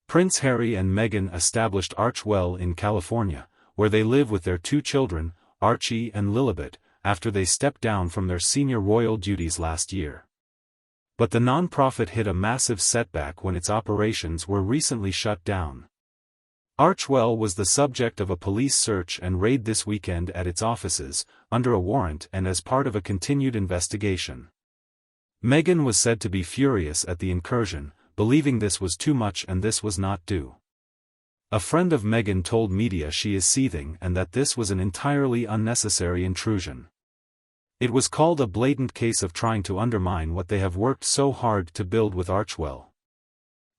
Prince Harry and Meghan established Archewell in California, where they live with their 2 children, Archie and Lilibet, after they stepped down from their senior royal duties last year. But the non-profit hit a massive setback when its operations were recently shut down. Archewell was the subject of a police search and raid this weekend at its offices, under a warrant and as part of a continued investigation. Meghan was said to be furious at the incursion, believing this was too much and this was not due. A friend of Meghan told media she is seething and that this was an entirely unnecessary intrusion. It was called a blatant case of trying to undermine what they have worked so hard to build with Archewell.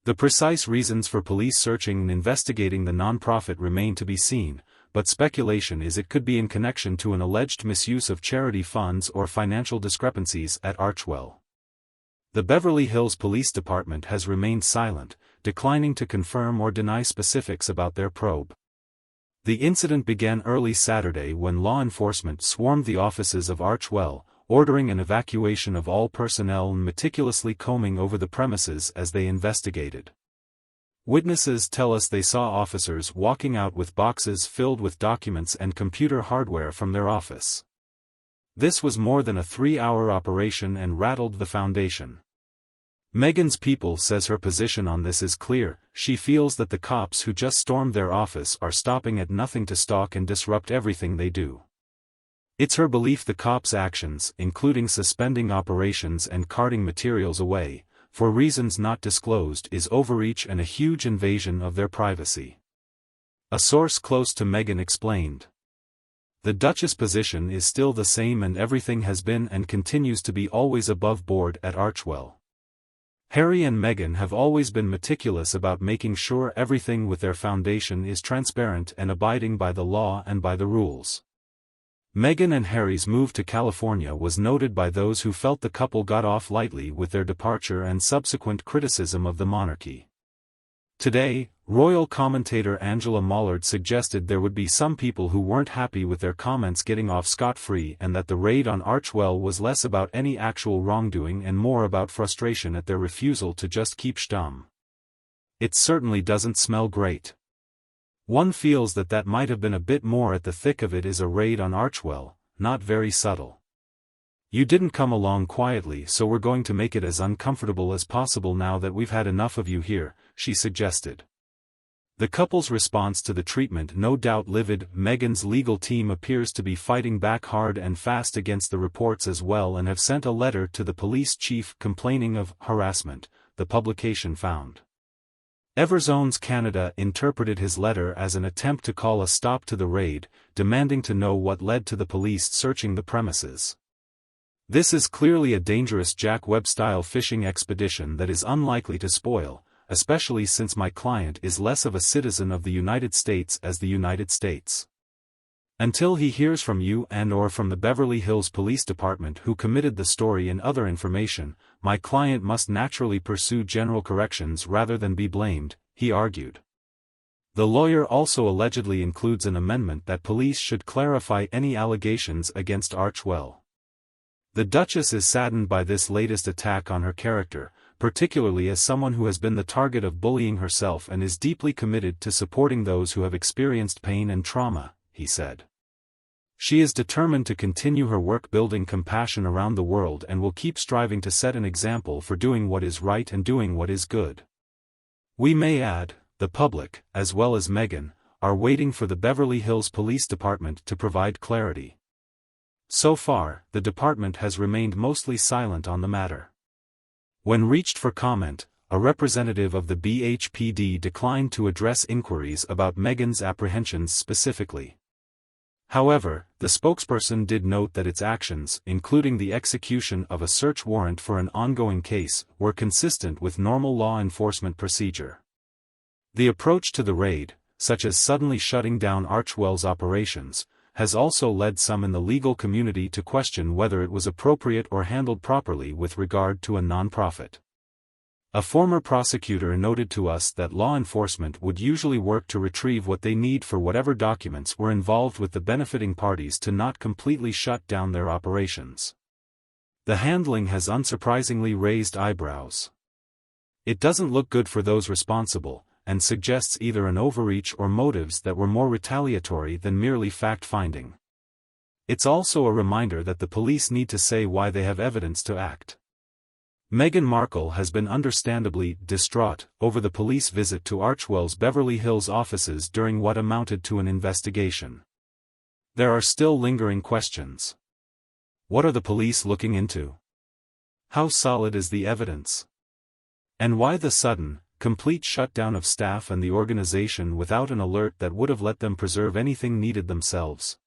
The precise reasons for police searching and investigating the non-profit remain to be seen, but speculation is it could be in connection to an alleged misuse of charity funds or financial discrepancies at Archewell. The Beverly Hills Police Department has remained silent, declining to confirm or deny specifics about their probe. The incident began early Saturday when law enforcement swarmed the offices of Archewell, ordering an evacuation of all personnel and meticulously combing over the premises as they investigated. Witnesses tell us they saw officers walking out with boxes filled with documents and computer hardware from their office. This was more than a 3-hour operation and rattled the foundation. Meghan's people says her position on this is clear. She feels that the cops who just stormed their office are stopping at nothing to stalk and disrupt everything they do. It's her belief the cops' actions, including suspending operations and carting materials away, for reasons not disclosed, is overreach and a huge invasion of their privacy. A source close to Meghan explained. The Duchess' position is still the same and everything has been and continues to be always above board at Archewell. Harry and Meghan have always been meticulous about making sure everything with their foundation is transparent and abiding by the law and by the rules. Meghan and Harry's move to California was noted by those who felt the couple got off lightly with their departure and subsequent criticism of the monarchy. Today, royal commentator Angela Mollard suggested there would be some people who weren't happy with their comments getting off scot-free and that the raid on Archewell was less about any actual wrongdoing and more about frustration at their refusal to just keep stum. It certainly doesn't smell great. One feels that might have been a bit more at the thick of it is a raid on Archewell, not very subtle. You didn't come along quietly, so we're going to make it as uncomfortable as possible now that we've had enough of you here, she suggested. The couple's response to the treatment no doubt livid. Meghan's legal team appears to be fighting back hard and fast against the reports as well and have sent a letter to the police chief complaining of harassment, the publication found. Everzone's Canada interpreted his letter as an attempt to call a stop to the raid, demanding to know what led to the police searching the premises. This is clearly a dangerous Jack Webb-style fishing expedition that is unlikely to spoil, especially since my client is less of a citizen of the United States as the United States. Until he hears from you and/or from the Beverly Hills Police Department who committed the story and other information, my client must naturally pursue general corrections rather than be blamed, he argued. The lawyer also allegedly includes an amendment that police should clarify any allegations against Archewell. The Duchess is saddened by this latest attack on her character, particularly as someone who has been the target of bullying herself and is deeply committed to supporting those who have experienced pain and trauma, he said. She is determined to continue her work building compassion around the world and will keep striving to set an example for doing what is right and doing what is good. We may add, the public, as well as Meghan, are waiting for the Beverly Hills Police Department to provide clarity. So far, the department has remained mostly silent on the matter. When reached for comment, a representative of the BHPD declined to address inquiries about Meghan's apprehensions specifically. However, the spokesperson did note that its actions, including the execution of a search warrant for an ongoing case, were consistent with normal law enforcement procedure. The approach to the raid, such as suddenly shutting down Archewell's operations, has also led some in the legal community to question whether it was appropriate or handled properly with regard to a nonprofit. A former prosecutor noted to us that law enforcement would usually work to retrieve what they need for whatever documents were involved with the benefiting parties to not completely shut down their operations. The handling has unsurprisingly raised eyebrows. It doesn't look good for those responsible, and suggests either an overreach or motives that were more retaliatory than merely fact-finding. It's also a reminder that the police need to say why they have evidence to act. Meghan Markle has been understandably distraught over the police visit to Archewell's Beverly Hills offices during what amounted to an investigation. There are still lingering questions. What are the police looking into? How solid is the evidence? And why the sudden, complete shutdown of staff and the organization without an alert that would have let them preserve anything needed themselves?